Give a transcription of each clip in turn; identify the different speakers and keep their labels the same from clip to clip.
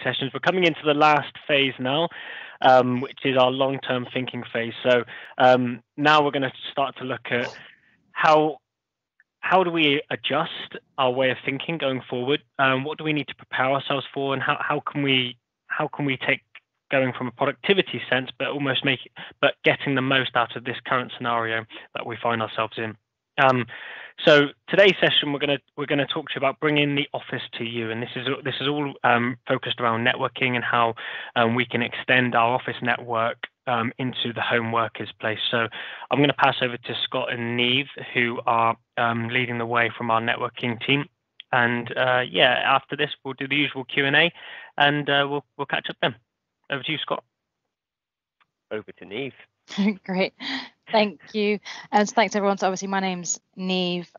Speaker 1: sessions. We're coming into the last phase now, which is our long-term thinking phase. So now we're going to start to look at how do we adjust our way of thinking going forward? What do we need to prepare ourselves for, and how can we take going from a productivity sense, but almost getting the most out of this current scenario that we find ourselves in. So today's session, we're going to talk to you about bringing the office to you, and this is all focused around networking and how we can extend our office network into the home workers place. So I'm going to pass over to Scott and Neve, who are leading the way from our networking team. And after this, we'll do the usual Q&A, and we'll catch up then. Over to you, Scott.
Speaker 2: Over to Neve.
Speaker 3: Great, thank you, and thanks everyone. So obviously, my name's Neve.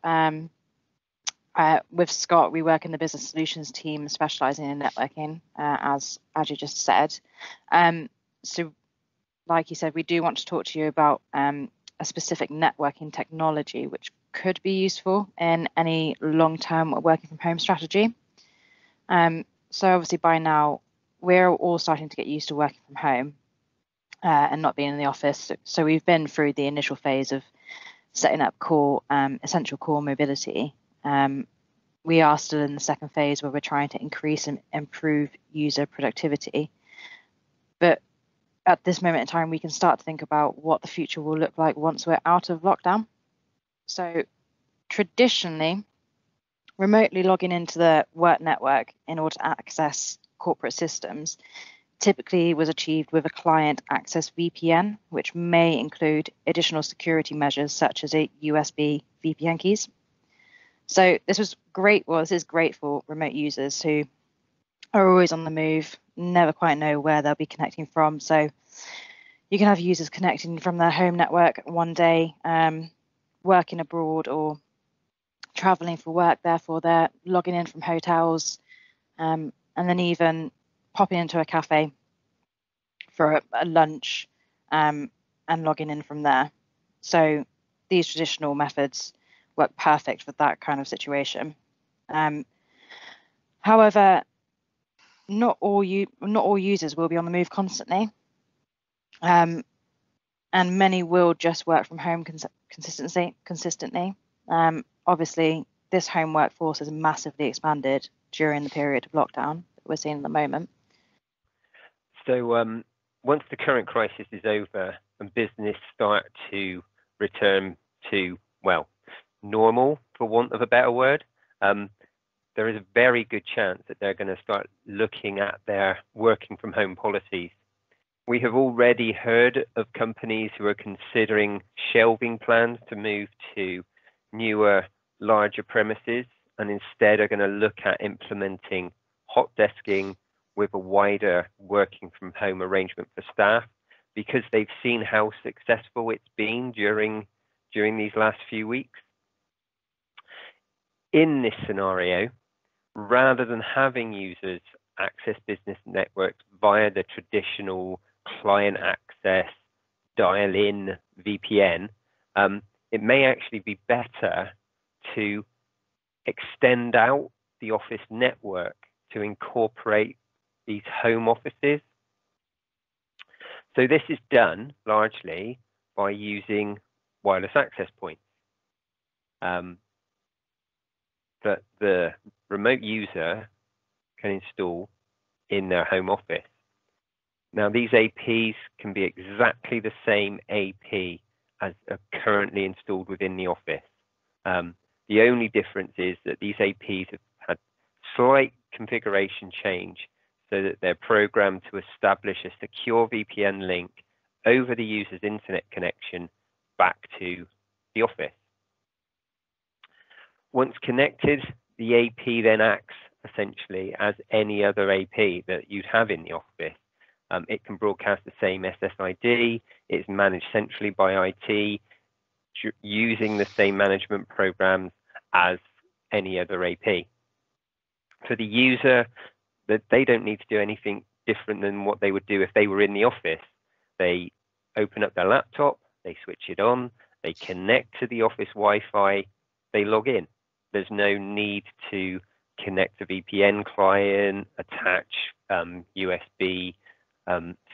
Speaker 3: With Scott, we work in the business solutions team, specialising in networking, as you just said. So, like you said, we do want to talk to you about a specific networking technology which could be useful in any long-term working from home strategy. So obviously, by now, we're all starting to get used to working from home and not being in the office. So we've been through the initial phase of setting up essential core mobility. We are still in the second phase where we're trying to increase and improve user productivity. But at this moment in time, we can start to think about what the future will look like once we're out of lockdown. So traditionally, remotely logging into the work network in order to access corporate systems typically was achieved with a client access VPN, which may include additional security measures such as a USB VPN keys. So this was great. Well, this is great for remote users who are always on the move, never quite know where they'll be connecting from. So you can have users connecting from their home network one day, working abroad or traveling for work. Therefore, they're logging in from hotels, and then even popping into a cafe for a lunch and logging in from there. So these traditional methods work perfect for that kind of situation. However, not all users will be on the move constantly, and many will just work from home consistently. Obviously, this home workforce has massively expanded during the period of lockdown that we're seeing at the moment.
Speaker 2: So once the current crisis is over and business start to return to, well, normal, for want of a better word, there is a very good chance that they're going to start looking at their working from home policies. We have already heard of companies who are considering shelving plans to move to newer, larger premises, and instead are going to look at implementing hot desking with a wider working from home arrangement for staff, because they've seen how successful it's been during these last few weeks. In this scenario, rather than having users access business networks via the traditional client access dial-in VPN, it may actually be better to extend out the office network to incorporate these home offices. So this is done largely by using wireless access points that the remote user can install in their home office. Now, these APs can be exactly the same AP as are currently installed within the office. The only difference is that these APs have had slight configuration change so that they're programmed to establish a secure VPN link over the user's internet connection back to the office. Once connected, the AP then acts essentially as any other AP that you'd have in the office. It can broadcast the same SSID, it's managed centrally by IT, using the same management programs as any other AP. For the user, that they don't need to do anything different than what they would do if they were in the office. They open up their laptop, they switch it on, they connect to the office Wi-Fi, they log in. There's no need to connect a VPN client, attach USB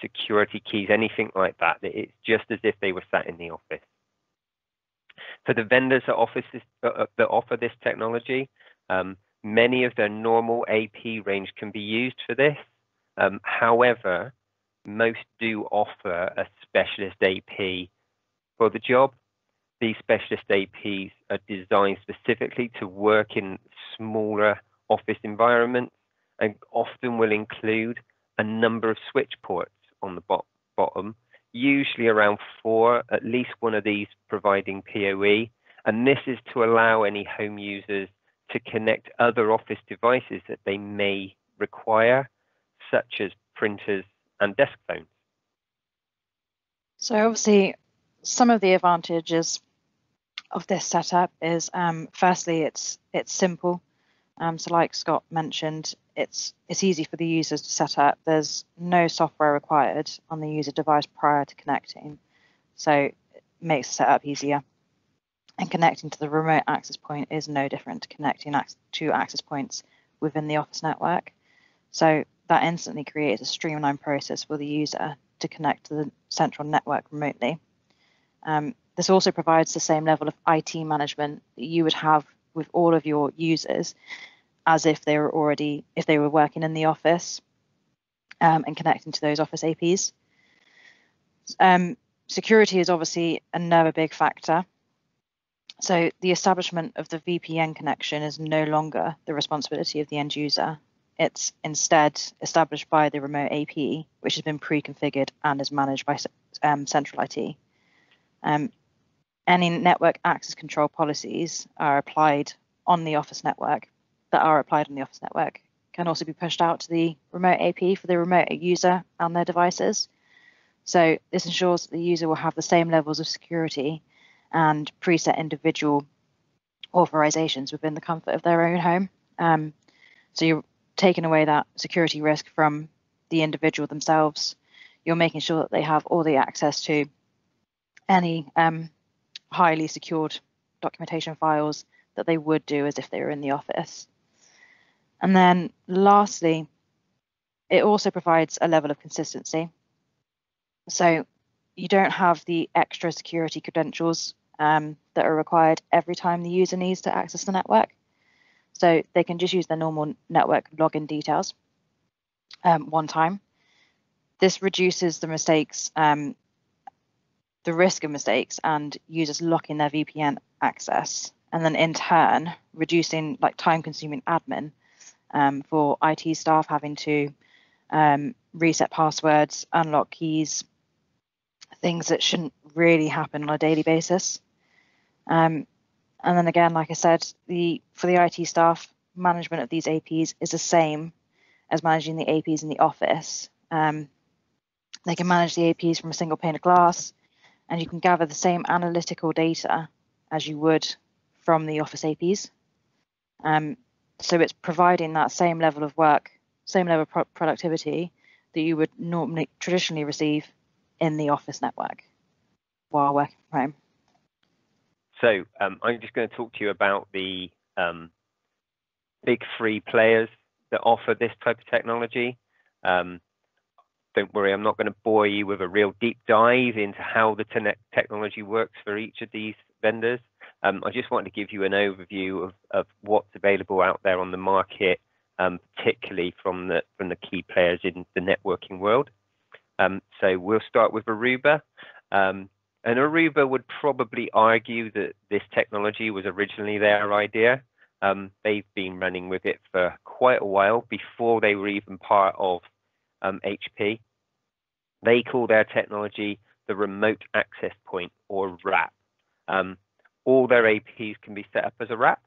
Speaker 2: security keys, anything like that. It's just as if they were sat in the office. For the vendors that offer this technology, many of their normal AP range can be used for this. However, most do offer a specialist AP for the job. These specialist APs are designed specifically to work in smaller office environments and often will include a number of switch ports on the bottom, usually around 4, at least one of these providing PoE. And this is to allow any home users to connect other office devices that they may require, such as printers and desk phones.
Speaker 3: So obviously, some of the advantages of this setup is, firstly, it's simple. So like Scott mentioned, it's easy for the users to set up. There's no software required on the user device prior to connecting, so it makes the setup easier. And connecting to the remote access point is no different to connecting to access points within the office network. So that instantly creates a streamlined process for the user to connect to the central network remotely. This also provides the same level of IT management that you would have with all of your users as if they were working in the office and connecting to those office APs. Security is obviously another big factor. So the establishment of the VPN connection is no longer the responsibility of the end user. It's instead established by the remote AP, which has been pre-configured and is managed by central IT. Any network access control policies are applied on the office network can also be pushed out to the remote AP for the remote user and their devices. So this ensures that the user will have the same levels of security and preset individual authorizations within the comfort of their own home. So you're taking away that security risk from the individual themselves. You're making sure that they have all the access to any highly secured documentation files that they would do as if they were in the office. And then lastly, it also provides a level of consistency. So you don't have the extra security credentials that are required every time the user needs to access the network. So they can just use their normal network login details one time. This reduces the mistakes, the risk of mistakes and users locking their VPN access, and then in turn reducing time-consuming admin for IT staff having to reset passwords, unlock keys, things that shouldn't really happen on a daily basis. And then again, like I said, for the IT staff, management of these APs is the same as managing the APs in the office. They can manage the APs from a single pane of glass, and you can gather the same analytical data as you would from the office APs. So it's providing that same level of work, same level of productivity that you would traditionally receive in the office network while working from home.
Speaker 2: So I'm just going to talk to you about the big 3 players that offer this type of technology. Don't worry, I'm not going to bore you with a real deep dive into how the technology works for each of these vendors. I just wanted to give you an overview of what's available out there on the market, particularly from the key players in the networking world. So we'll start with Aruba. And Aruba would probably argue that this technology was originally their idea. They've been running with it for quite a while before they were even part of HP. They call their technology the Remote Access Point, or RAP. All their APs can be set up as a RAP,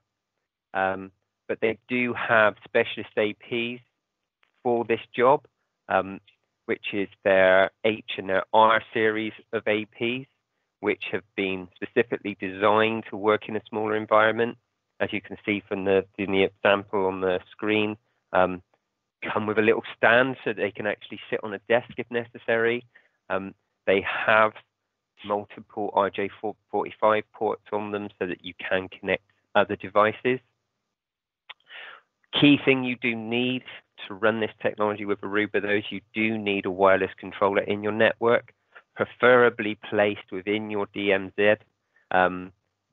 Speaker 2: but they do have specialist APs for this job, which is their H and their R series of APs, which have been specifically designed to work in a smaller environment. As you can see from the example on the screen, come with a little stand so they can actually sit on a desk if necessary. They have multiple RJ45 ports on them so that you can connect other devices. Key thing you do need to run this technology with Aruba, though, is you do need a wireless controller in your network, preferably placed within your DMZ.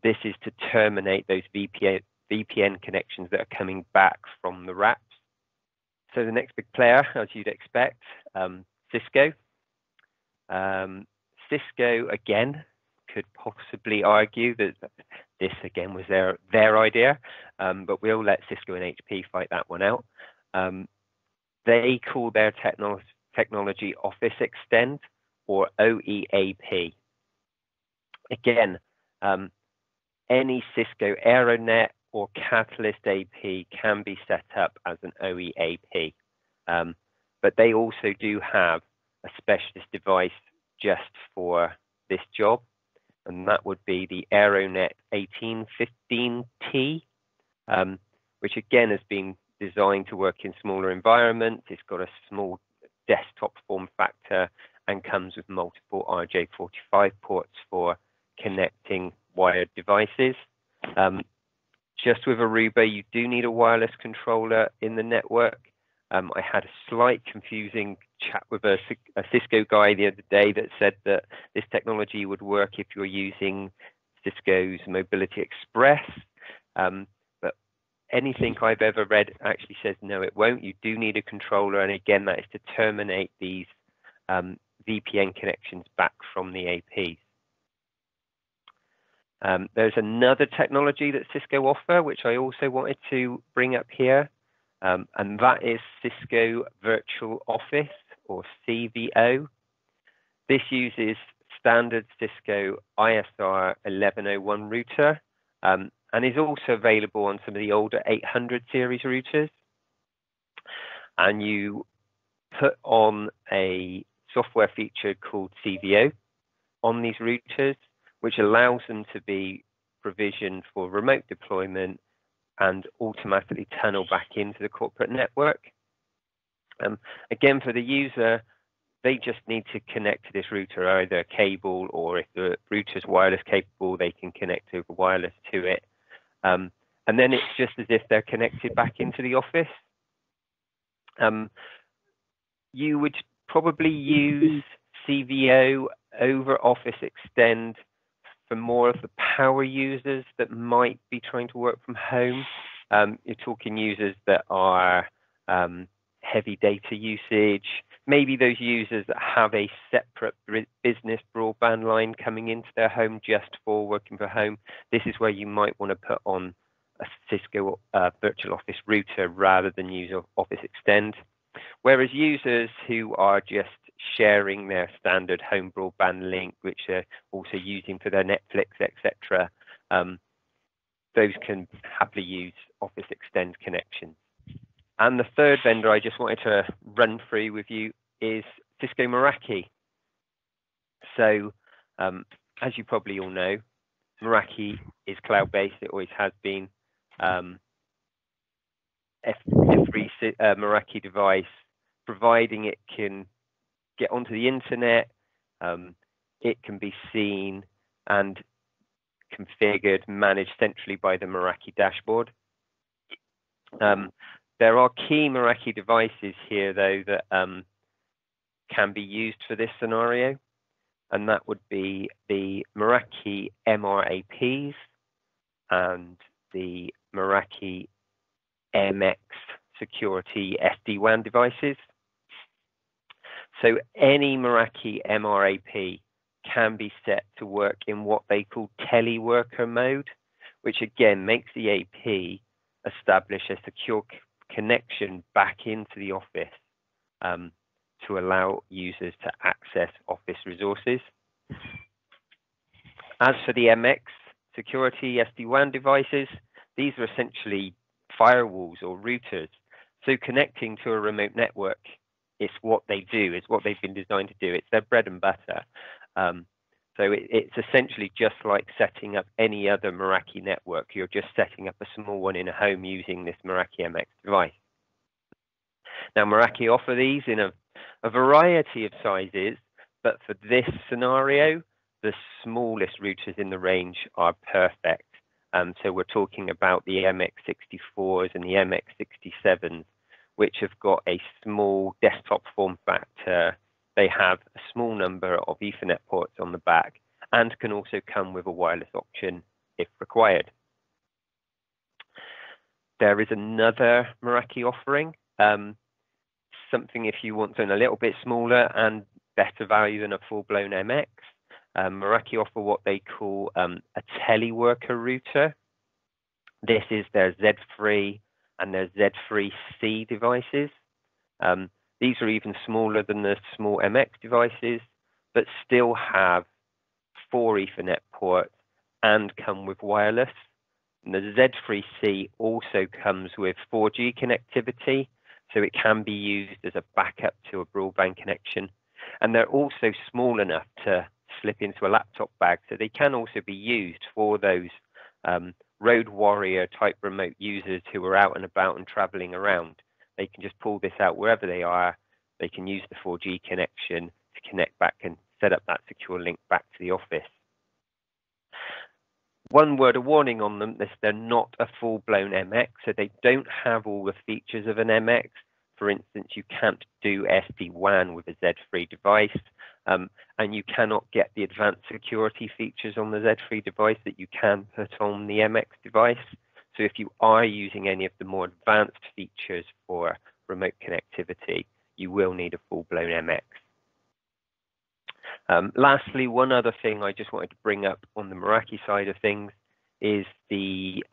Speaker 2: This is to terminate those VPN connections that are coming back from the wraps. So the next big player, as you'd expect, Cisco. Cisco, again, could possibly argue that this, again, was their idea, but we'll let Cisco and HP fight that one out. They call their technology Office Extend, or OEAP. Again, any Cisco AeroNet or Catalyst AP can be set up as an OEAP, but they also do have a specialist device just for this job, and that would be the AeroNet 1815T, which again has been designed to work in smaller environments. It's got a small desktop form factor and comes with multiple RJ45 ports for connecting wired devices. Just with Aruba, you do need a wireless controller in the network. I had a slight confusing chat with a Cisco guy the other day that said that this technology would work if you're using Cisco's Mobility Express. But anything I've ever read actually says no, it won't. You do need a controller, and again, that is to terminate these VPN connections back from the APs. There's another technology that Cisco offer, which I also wanted to bring up here, and that is Cisco Virtual Office, or CVO. This uses standard Cisco ISR 1101 router, and is also available on some of the older 800 series routers. And you put on a software feature called CVO on these routers, which allows them to be provisioned for remote deployment and automatically tunnel back into the corporate network. Again, for the user, they just need to connect to this router, either a cable, or if the router's wireless capable, they can connect over wireless to it. And then it's just as if they're connected back into the office. You would probably use CVO over Office Extend for more of the power users that might be trying to work from home. You're talking users that are heavy data usage, maybe those users that have a separate business broadband line coming into their home just for working from home. This is where you might want to put on a Cisco Virtual Office router rather than use Office Extend. Whereas users who are just sharing their standard home broadband link, which they're also using for their Netflix, etc., those can happily use Office Extend connections. And the third vendor I just wanted to run through with you is Cisco Meraki. So, as you probably all know, Meraki is cloud-based. It always has been. Every Meraki device, providing it can get onto the internet, it can be seen and configured, managed centrally by the Meraki dashboard. There are key Meraki devices here, though, that can be used for this scenario, and that would be the Meraki MRAPs and the Meraki MX security SD-WAN devices. So any Meraki MRAP can be set to work in what they call teleworker mode, which again makes the AP establish a secure connection back into the office to allow users to access office resources. As for the MX security SD-WAN devices, these are essentially firewalls or routers. So connecting to a remote network is what they do, it's what they've been designed to do. It's their bread and butter. So it's essentially just like setting up any other Meraki network. You're just setting up a small one in a home using this Meraki MX device. Now, Meraki offer these in a variety of sizes, but for this scenario, the smallest routers in the range are perfect. So we're talking about the MX64s and the MX67s, which have got a small desktop form factor. They have a small number of Ethernet ports on the back and can also come with a wireless option if required. There is another Meraki offering, something if you want something a little bit smaller and better value than a full-blown MX. Meraki offer what they call a teleworker router. This is their Z3 and their Z3C devices. These are even smaller than the small MX devices, but still have 4 Ethernet ports and come with wireless. And the Z3C also comes with 4G connectivity, so it can be used as a backup to a broadband connection. And they're also small enough to slip into a laptop bag, so they can also be used for those road warrior type remote users who are out and about and traveling around. They can just pull this out wherever they are. They can use the 4G connection to connect back and set up that secure link back to the office. One word of warning on them is they're not a full-blown MX, so they don't have all the features of an MX. For instance, you can't do SD-WAN with a Z3 device, and you cannot get the advanced security features on the Z3 device that you can put on the MX device. So if you are using any of the more advanced features for remote connectivity, you will need a full-blown MX. Lastly, one other thing I just wanted to bring up on the Meraki side of things is the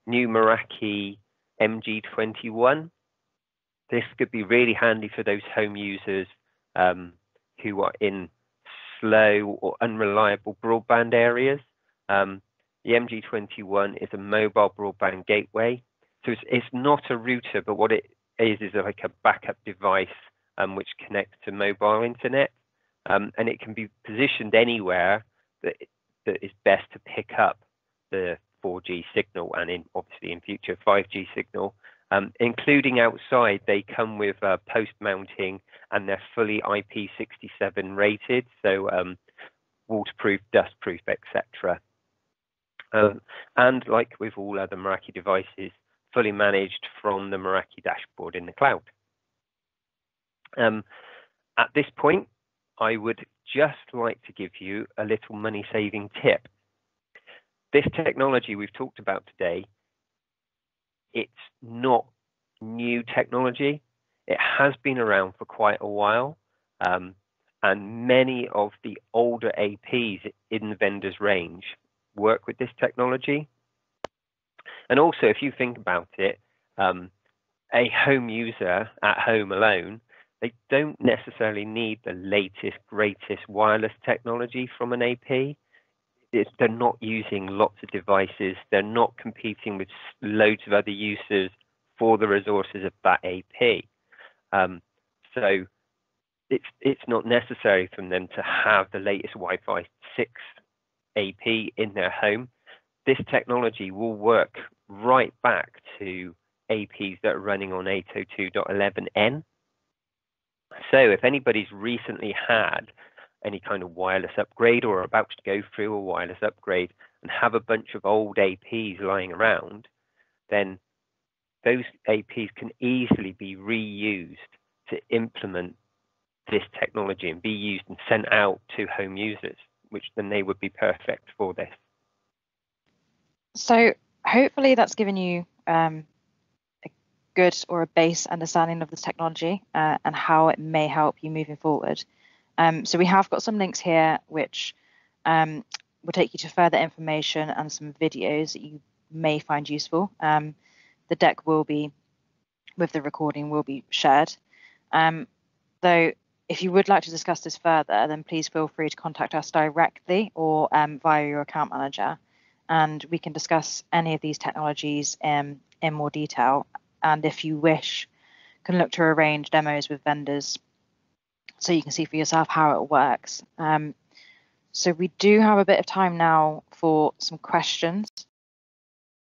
Speaker 2: new Meraki MG21. This could be really handy for those home users who are in slow or unreliable broadband areas. The MG21 is a mobile broadband gateway. So it's not a router, but what it is like a backup device which connects to mobile internet. And it can be positioned anywhere that is best to pick up the 4G signal and obviously in future 5G signal. Including outside, they come with post mounting and they're fully IP67 rated, so waterproof, dustproof, etc. And like with all other Meraki devices, fully managed from the Meraki dashboard in the cloud. At this point, I would just like to give you a little money-saving tip. This technology we've talked about today, it's not new technology. It has been around for quite a while, and many of the older APs in the vendor's range work with this technology. And also, if you think about it, a home user at home alone, they don't necessarily need the latest, greatest wireless technology from an AP. They're not using lots of devices. They're not competing with loads of other users for the resources of that AP. So it's not necessary for them to have the latest Wi-Fi 6 AP in their home. This technology will work right back to APs that are running on 802.11n. So if anybody's recently had any kind of wireless upgrade or are about to go through a wireless upgrade and have a bunch of old APs lying around, then those APs can easily be reused to implement this technology and be used and sent out to home users, which then they would be perfect for this. So
Speaker 3: hopefully that's given you a good or a base understanding of this technology and how it may help you moving forward. So we have got some links here which will take you to further information and some videos that you may find useful. The deck will be, with the recording, will be shared. Though if you would like to discuss this further, then please feel free to contact us directly or via your account manager, and we can discuss any of these technologies in more detail. And if you wish, can look to arrange demos with vendors so you can see for yourself how it works. So we do have a bit of time now for some questions.